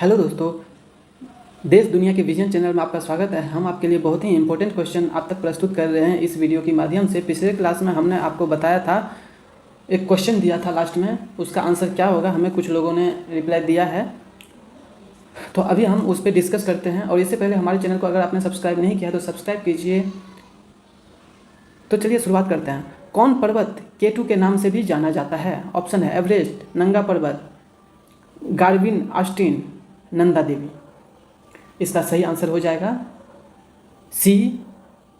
Hello दोस्तों, देश दुनिया के विजन चैनल में आपका स्वागत है। हम आपके लिए बहुत ही इंपॉर्टेंट क्वेश्चन आप तक प्रस्तुत कर रहे हैं इस वीडियो के माध्यम से। पिछले क्लास में हमने आपको बताया था, एक क्वेश्चन दिया था लास्ट में, उसका आंसर क्या होगा हमें कुछ लोगों ने रिप्लाई दिया है, तो अभी हम उस पर डिस्कस करते हैं। और इससे पहले हमारे चैनल को अगर आपने सब्सक्राइब नहीं किया तो सब्सक्राइब कीजिए। तो चलिए शुरुआत करते हैं। कौन पर्वत K2 के नाम से भी जाना जाता है? ऑप्शन है एवरेस्ट, नंगा पर्वत, गार्विन ऑस्टिन, नंदा देवी। इसका सही आंसर हो जाएगा सी,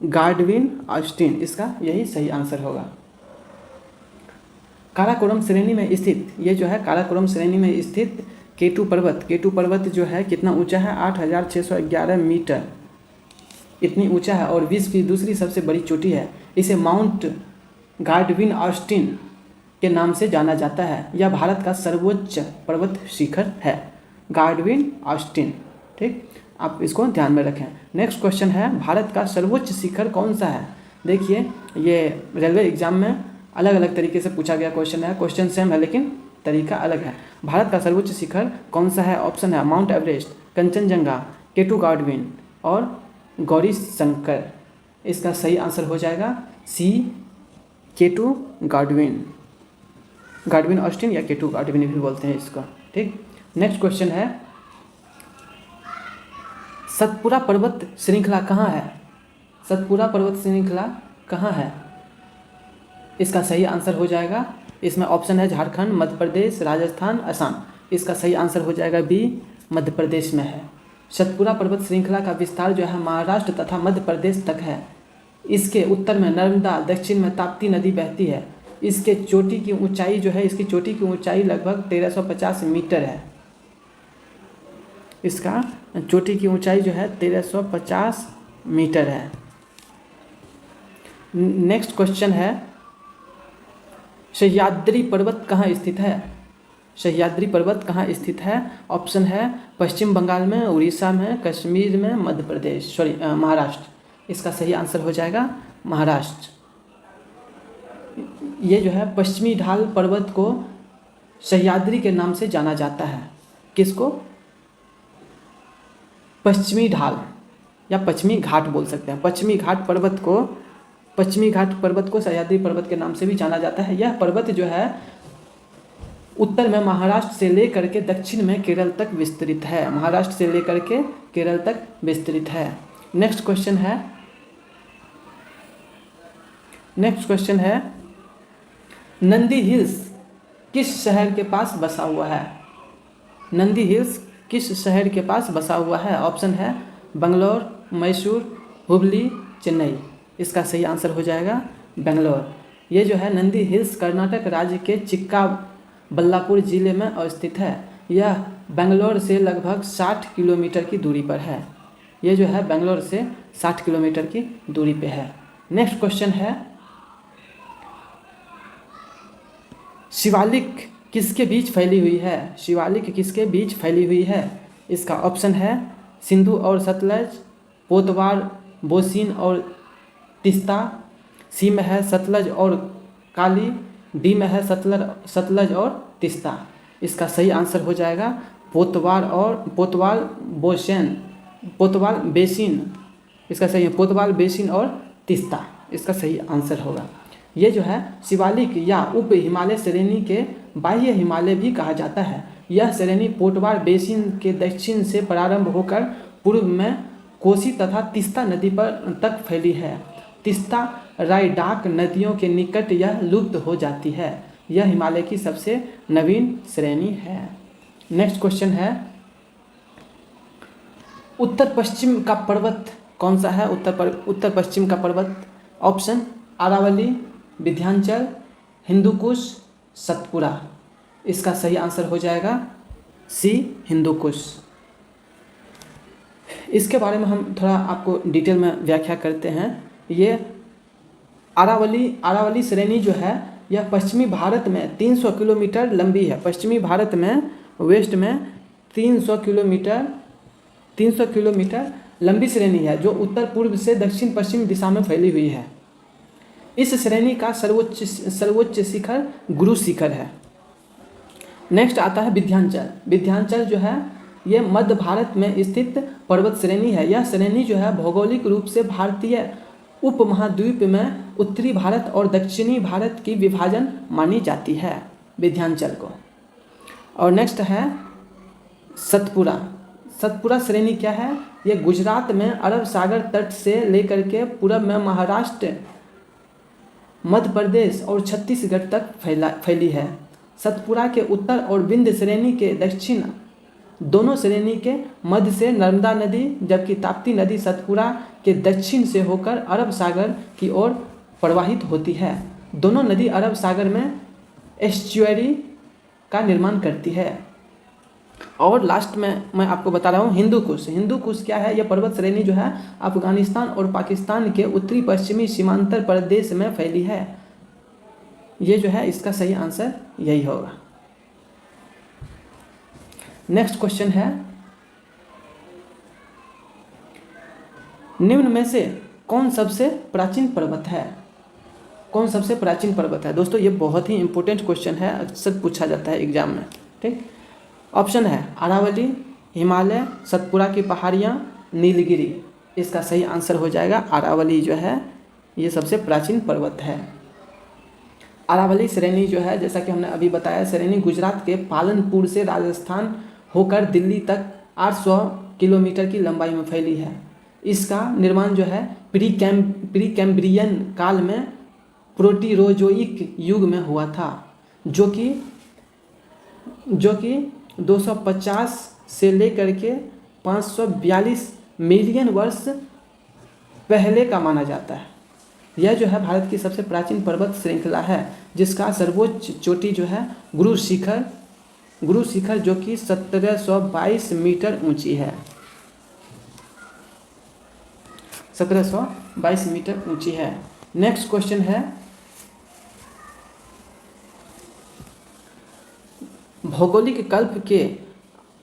गार्डविन ऑस्टिन। इसका यही सही आंसर होगा। काराकोरम श्रेणी में स्थित, ये जो है काराकोरम श्रेणी में स्थित K2 पर्वत, K2 पर्वत जो है कितना ऊंचा है? 8,611 मीटर इतनी ऊंचा है और विश्व की दूसरी सबसे बड़ी चोटी है। इसे माउंट गार्डविन ऑस्टिन के नाम से जाना जाता है। यह भारत का सर्वोच्च पर्वत शिखर है, गार्डविन ऑस्टिन। ठीक, आप इसको ध्यान में रखें। नेक्स्ट क्वेश्चन है, भारत का सर्वोच्च शिखर कौन सा है? देखिए, ये रेलवे एग्जाम में अलग अलग तरीके से पूछा गया क्वेश्चन है। क्वेश्चन सेम है लेकिन तरीका अलग है। भारत का सर्वोच्च शिखर कौन सा है? ऑप्शन है mount Everest, Kanchenjunga, K2 Godwin और गौरी शंकर। इसका सही आंसर हो जाएगा सी, K2 गार्डविन, गार्डविन ऑस्टिन या K2 गार्डविन भी बोलते हैं इसको। ठीक, नेक्स्ट क्वेश्चन है, सतपुरा पर्वत श्रृंखला कहाँ है? सतपुरा पर्वत श्रृंखला कहाँ है? इसका सही आंसर हो जाएगा, इसमें ऑप्शन है झारखंड, मध्य प्रदेश, राजस्थान, असम। इसका सही आंसर हो जाएगा बी, मध्य प्रदेश में है। सतपुरा पर्वत श्रृंखला का विस्तार जो है महाराष्ट्र तथा मध्य प्रदेश तक है। इसके उत्तर में नर्मदा, दक्षिण में ताप्ती नदी बहती है। इसके चोटी की ऊंचाई जो है, इसकी चोटी की ऊंचाई लगभग 1350 मीटर है। इसका चोटी की ऊंचाई जो है 1350 मीटर है। नेक्स्ट क्वेश्चन है, सह्याद्री पर्वत कहाँ स्थित है? सह्याद्री पर्वत कहाँ स्थित है? ऑप्शन है पश्चिम बंगाल में, उड़ीसा में, कश्मीर में, मध्य प्रदेश, महाराष्ट्र। इसका सही आंसर हो जाएगा महाराष्ट्र। ये जो है पश्चिमी ढाल पर्वत को सह्याद्री के नाम से जाना जाता है। किसको? पश्चिमी ढाल या पश्चिमी घाट बोल सकते हैं। पश्चिमी घाट पर्वत को सह्याद्री पर्वत के नाम से भी जाना जाता है। यह पर्वत जो है उत्तर में महाराष्ट्र से लेकर के दक्षिण में केरल तक विस्तृत है। महाराष्ट्र से लेकर के केरल तक विस्तृत है। नेक्स्ट क्वेश्चन है, नंदी हिल्स किस शहर के पास बसा हुआ है? नंदी हिल्स किस शहर के पास बसा हुआ है? ऑप्शन है बंगलोर, मैसूर, हुबली, चेन्नई। इसका सही आंसर हो जाएगा बेंगलोर। ये जो है नंदी हिल्स कर्नाटक राज्य के चिक्काबल्लापुर जिले में अवस्थित है। यह बेंगलोर से लगभग 60 किलोमीटर की दूरी पर है। ये जो है बेंगलोर से 60 किलोमीटर की दूरी पे है। नेक्स्ट क्वेश्चन है, शिवालिक किसके बीच फैली हुई है? शिवालिक किसके बीच फैली हुई है? इसका ऑप्शन है सिंधु और सतलज, पोतवार, बोसिन और तिस्ता, सी में है सतलज और काली, डी में है सतलज और तिस्ता। इसका सही आंसर हो जाएगा पोतवाल बेसिन। इसका सही है पोतवाल बेसिन और तिस्ता। इसका सही आंसर होगा। ये जो है शिवालिक या उप हिमालय श्रेणी के बाह्य हिमालय भी कहा जाता है। यह श्रेणी पोटवार बेसिन के दक्षिण से प्रारंभ होकर पूर्व में कोसी तथा तीस्ता नदी पर तक फैली है। तीस्ता रायडाक नदियों के निकट यह लुप्त हो जाती है। यह हिमालय की सबसे नवीन श्रेणी है। नेक्स्ट क्वेश्चन है, उत्तर पश्चिम का पर्वत कौन सा है? उत्तर पश्चिम का पर्वत, ऑप्शन अरावली, विंध्याचल, हिंदुकुश, सतपुरा। इसका सही आंसर हो जाएगा सी, हिंदुकुश। इसके बारे में हम थोड़ा आपको डिटेल में व्याख्या करते हैं। ये अरावली श्रेणी जो है यह पश्चिमी भारत में 300 किलोमीटर लंबी है। पश्चिमी भारत में वेस्ट में 300 किलोमीटर लंबी श्रेणी है जो उत्तर पूर्व से दक्षिण पश्चिम दिशा में फैली हुई है। इस श्रेणी का सर्वोच्च शिखर गुरु शिखर है। नेक्स्ट आता है विंध्याचल। विंध्याचल जो है ये मध्य भारत में स्थित पर्वत श्रेणी है। यह श्रेणी जो है भौगोलिक रूप से भारतीय उपमहाद्वीप में उत्तरी भारत और दक्षिणी भारत की विभाजन मानी जाती है, विंध्याचल को। और नेक्स्ट है सतपुड़ा। सतपुड़ा श्रेणी क्या है? ये गुजरात में अरब सागर तट से लेकर के पूर्व में महाराष्ट्र, मध्य प्रदेश और छत्तीसगढ़ तक फैली है। सतपुड़ा के उत्तर और विंध्य श्रेणी के दक्षिण दोनों श्रेणी के मध्य से नर्मदा नदी, जबकि ताप्ती नदी सतपुड़ा के दक्षिण से होकर अरब सागर की ओर प्रवाहित होती है। दोनों नदी अरब सागर में एस्चुअरी का निर्माण करती है। और लास्ट में मैं आपको बता रहा हूँ हिंदू कुश। हिंदू कुश क्या है? यह पर्वत श्रेणी जो है अफगानिस्तान और पाकिस्तान के उत्तरी पश्चिमी सीमांतर प्रदेश में फैली है। ये जो है इसका सही आंसर यही होगा। नेक्स्ट क्वेश्चन है, निम्न में से कौन सबसे प्राचीन पर्वत है? कौन सबसे प्राचीन पर्वत है? दोस्तों ये बहुत ही इंपॉर्टेंट क्वेश्चन है, अक्सर पूछा जाता है एग्जाम में। ठीक, ऑप्शन है अरावली, हिमालय, सतपुड़ा की पहाड़ियाँ, नीलगिरी। इसका सही आंसर हो जाएगा अरावली जो है ये सबसे प्राचीन पर्वत है। अरावली श्रेणी जो है जैसा कि हमने अभी बताया, श्रेणी गुजरात के पालनपुर से राजस्थान होकर दिल्ली तक 800 किलोमीटर की लंबाई में फैली है। इसका निर्माण जो है प्री कैम्ब्रियन काल में प्रोटीरोजोइक युग में हुआ था, जो कि 250 से लेकर के 542 मिलियन वर्ष पहले का माना जाता है। यह जो है भारत की सबसे प्राचीन पर्वत श्रृंखला है, जिसका सर्वोच्च चोटी जो है गुरु शिखर जो कि 1722 मीटर ऊंची है। 1722 मीटर ऊंची है। नेक्स्ट क्वेश्चन है, भौगोलिक कल्प के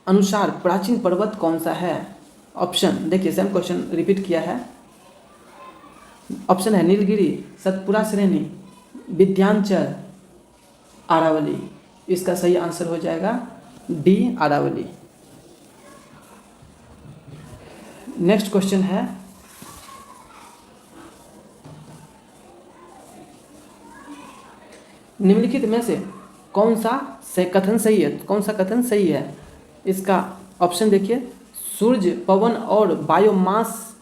अनुसार प्राचीन पर्वत कौन सा है? ऑप्शन देखिए, सेम क्वेश्चन रिपीट किया है। ऑप्शन है नीलगिरी, सतपुड़ा श्रेणी, विंध्याचल, अरावली। इसका सही आंसर हो जाएगा डी, अरावली। नेक्स्ट क्वेश्चन है, निम्नलिखित में से कौन सा कथन सही है? कौन सा कथन सही है? इसका ऑप्शन देखिए, सूर्य, पवन और बायोमास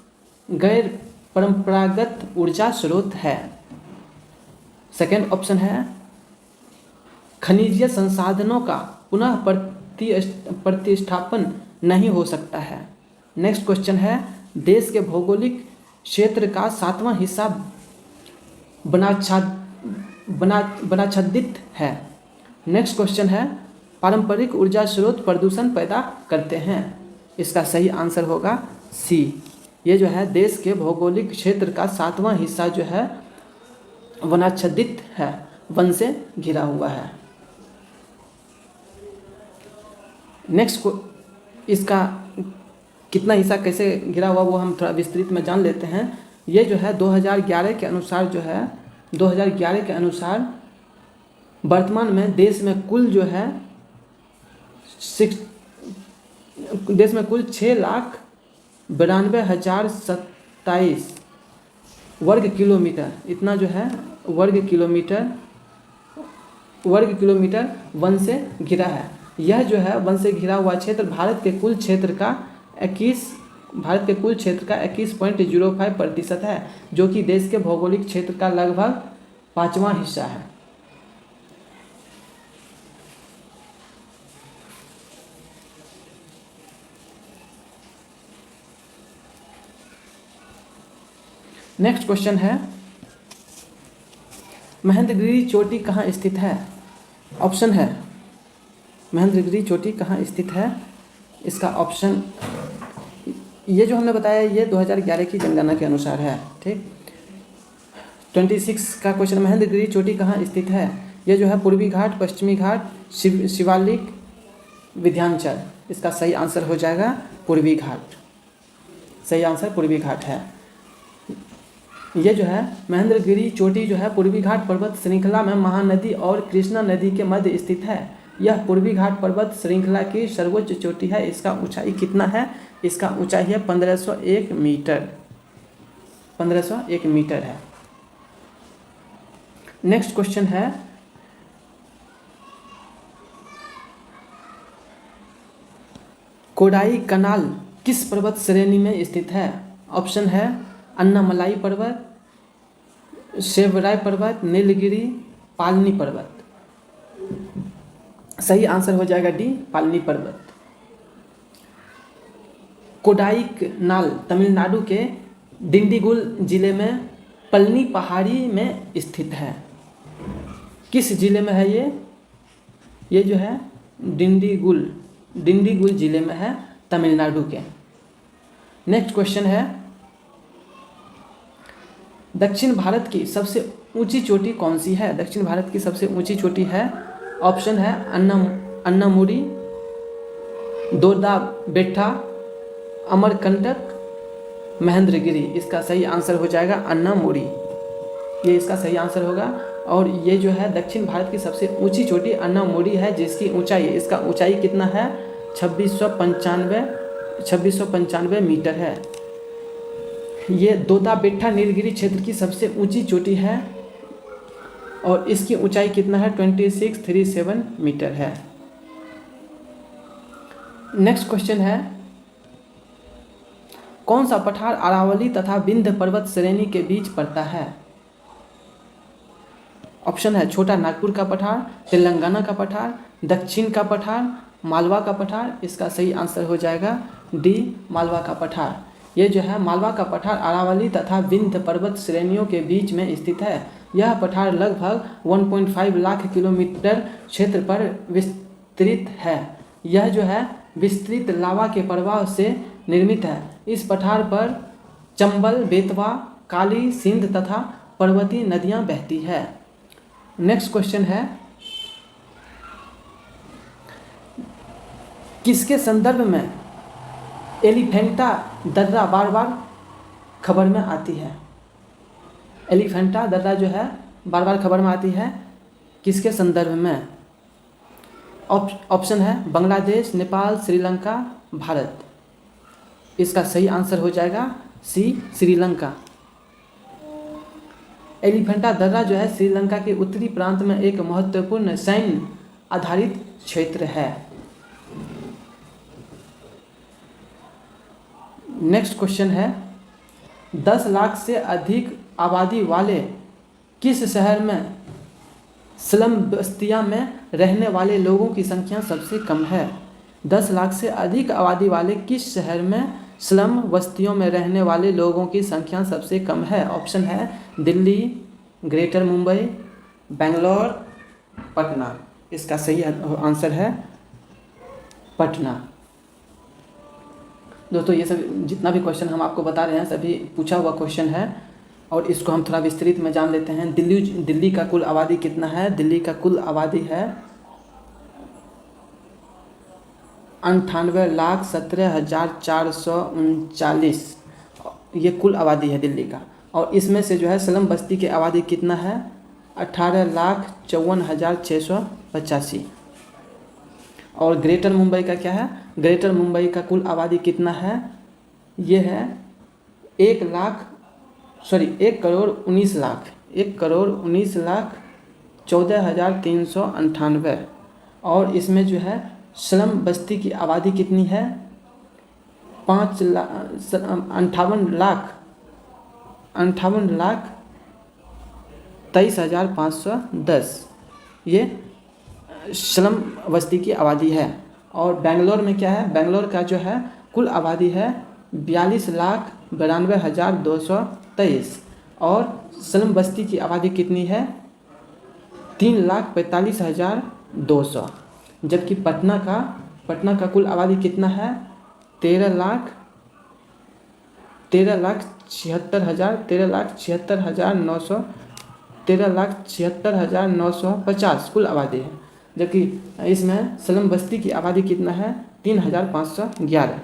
गैर परंपरागत ऊर्जा स्रोत है। सेकेंड ऑप्शन है, खनिजीय संसाधनों का पुनः प्रतिष्ठापन नहीं हो सकता है। नेक्स्ट क्वेश्चन है, देश के भौगोलिक क्षेत्र का 7वां हिस्सा वनाच्छादित है। नेक्स्ट क्वेश्चन है, पारंपरिक ऊर्जा स्रोत प्रदूषण पैदा करते हैं। इसका सही आंसर होगा सी। ये जो है देश के भौगोलिक क्षेत्र का 7वां हिस्सा जो है वनाच्छादित है, वन से घिरा हुआ है। नेक्स्ट इसका कितना हिस्सा कैसे घिरा हुआ वो हम थोड़ा विस्तृत में जान लेते हैं। ये जो है 2011 के अनुसार वर्तमान में देश में कुल 6,92,027 वर्ग किलोमीटर, इतना जो है वर्ग किलोमीटर वन से घिरा है। यह जो है वन से घिरा हुआ क्षेत्र भारत के कुल क्षेत्र का 21.05% है, जो कि देश के भौगोलिक क्षेत्र का लगभग 5वां हिस्सा है। नेक्स्ट क्वेश्चन है, महेंद्रगिरी चोटी कहाँ स्थित है? ऑप्शन है महेंद्रगिरी चोटी कहाँ स्थित है? इसका ऑप्शन, ये जो हमने बताया ये 2011 की जनगणना के अनुसार है। ठीक, 26 का क्वेश्चन, महेंद्रगिरी चोटी कहाँ स्थित है? ये जो है पूर्वी घाट, पश्चिमी घाट, शिवालिक, विंध्याचल। इसका सही आंसर हो जाएगा पूर्वी घाट। सही आंसर पूर्वी घाट है। ये जो है महेंद्रगिरी चोटी जो है पूर्वी घाट पर्वत श्रृंखला में महानदी और कृष्णा नदी के मध्य स्थित है। यह पूर्वी घाट पर्वत श्रृंखला की सर्वोच्च चोटी है। इसका ऊंचाई कितना है? इसका ऊंचाई है 1501 मीटर, 1501 मीटर है। नेक्स्ट क्वेश्चन है, कोडाई कनाल किस पर्वत श्रेणी में स्थित है? ऑप्शन है अन्नामलाई पर्वत, शेवराय पर्वत, नीलगिरी, पालनी पर्वत। सही आंसर हो जाएगा डी, पालनी पर्वत। कोडाईकनाल तमिलनाडु के डिंडीगुल जिले में पलनी पहाड़ी में स्थित है। किस जिले में है ये जो है डिंडीगुल जिले में है, तमिलनाडु के। नेक्स्ट क्वेश्चन है, दक्षिण भारत की सबसे ऊंची चोटी कौन सी है? दक्षिण भारत की सबसे ऊंची चोटी है, ऑप्शन है अन्नामुरी, दोरदाबेट्टा, अमरकंटक, महेंद्रगिरी। इसका सही आंसर हो जाएगा अन्नामुरी, ये इसका सही आंसर होगा। और ये जो है दक्षिण भारत की सबसे ऊंची चोटी अन्नामुरी है, जिसकी ऊंचाई, इसका ऊंचाई कितना है? 2695 मीटर है। ये दोरदाबेट्टा नीलगिरी क्षेत्र की सबसे ऊंची चोटी है और इसकी ऊंचाई कितना है? 2637 मीटर है। नेक्स्ट क्वेश्चन है, कौन सा पठार अरावली तथा विंध्य पर्वत श्रेणी के बीच पड़ता है? ऑप्शन है छोटा नागपुर का पठार, तेलंगाना का पठार, दक्षिण का पठार, मालवा का पठार। इसका सही आंसर हो जाएगा डी, मालवा का पठार। ये जो है मालवा का पठार अरावली तथा विंध्य पर्वत श्रेणियों के बीच में स्थित है। यह पठार लगभग 1.5 लाख किलोमीटर क्षेत्र पर विस्तृत है। यह जो है विस्तृत लावा के प्रवाह से निर्मित है। इस पठार पर चंबल, बेतवा, काली, सिंध तथा पर्वतीय नदियां बहती है। नेक्स्ट क्वेश्चन है, किसके संदर्भ में एलिफेंटा दर्रा बार बार खबर में आती है? एलिफेंटा दर्रा जो है बार बार खबर में आती है, किसके संदर्भ में? ऑप्शन है बांग्लादेश, नेपाल, श्रीलंका, भारत। इसका सही आंसर हो जाएगा सी, श्रीलंका। एलिफेंटा दर्रा जो है श्रीलंका के उत्तरी प्रांत में एक महत्वपूर्ण सैन्य आधारित क्षेत्र है। नेक्स्ट क्वेश्चन है, 10 लाख से अधिक आबादी वाले किस शहर में स्लम बस्तियां में रहने वाले लोगों की संख्या सबसे कम है? 10 लाख से अधिक आबादी वाले किस शहर में स्लम बस्तियों में रहने वाले लोगों की संख्या सबसे कम है? ऑप्शन है दिल्ली, ग्रेटर मुंबई, बेंगलोर, पटना। इसका सही आंसर है पटना। दोस्तों ये सब जितना भी क्वेश्चन हम आपको बता रहे हैं सभी पूछा हुआ क्वेश्चन है और इसको हम थोड़ा विस्तृत में जान लेते हैं। दिल्ली का कुल आबादी कितना है? दिल्ली का कुल आबादी है 98,17,439। ये कुल आबादी है दिल्ली का। और इसमें से जो है स्लम बस्ती की आबादी कितना है? 18,54,685। और ग्रेटर मुंबई का क्या है? ग्रेटर मुंबई का कुल आबादी कितना है? ये है 1,19,14,398। और इसमें जो है स्लम बस्ती की आबादी कितनी है? 58,23,510। ये स्लम बस्ती की आबादी है। और बेंगलोर में क्या है? बेंगलोर का जो है कुल आबादी है 42,92,223। और स्लम बस्ती की आबादी कितनी है? 3,45,200। जबकि पटना का कुल आबादी कितना है? 13,76,950 कुल आबादी है। जबकि इसमें स्लम बस्ती की आबादी कितना है? 3,511।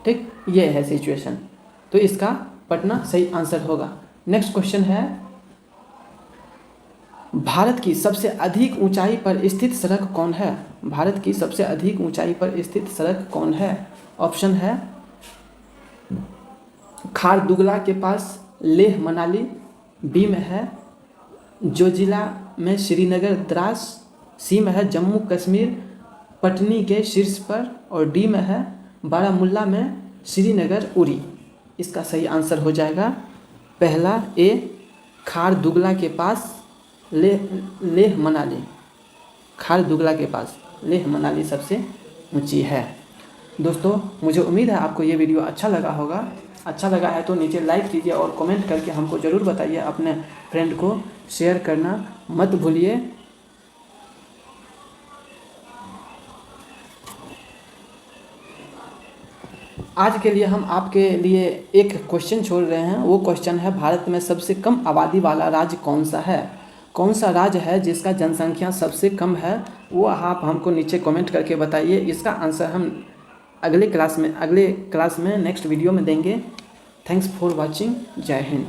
ठीक, ये है सिचुएशन। तो इसका पटना सही आंसर होगा। नेक्स्ट क्वेश्चन है, भारत की सबसे अधिक ऊंचाई पर स्थित सड़क कौन है? भारत की सबसे अधिक ऊंचाई पर स्थित सड़क कौन है? ऑप्शन है खारदुगला के पास लेह मनाली, बी में है जोजिला में श्रीनगर द्रास, सी में है जम्मू कश्मीर पटनी के शीर्ष पर, और डी में है बारामुल्ला में श्रीनगर उरी। इसका सही आंसर हो जाएगा पहला ए, खारदुगला के पास लेह मनाली। खारदुगला के पास लेह मनाली सबसे ऊंची है। दोस्तों मुझे उम्मीद है आपको ये वीडियो अच्छा लगा होगा। अच्छा लगा है तो नीचे लाइक कीजिए और कमेंट करके हमको ज़रूर बताइए। अपने फ्रेंड को शेयर करना मत भूलिए। आज के लिए हम आपके लिए एक क्वेश्चन छोड़ रहे हैं। वो क्वेश्चन है भारत में सबसे कम आबादी वाला राज्य कौन सा है? कौन सा राज्य है जिसका जनसंख्या सबसे कम है? वो आप हमको नीचे कमेंट करके बताइए। इसका आंसर हम अगले क्लास में नेक्स्ट वीडियो में देंगे। Thanks for watching. जय हिंद।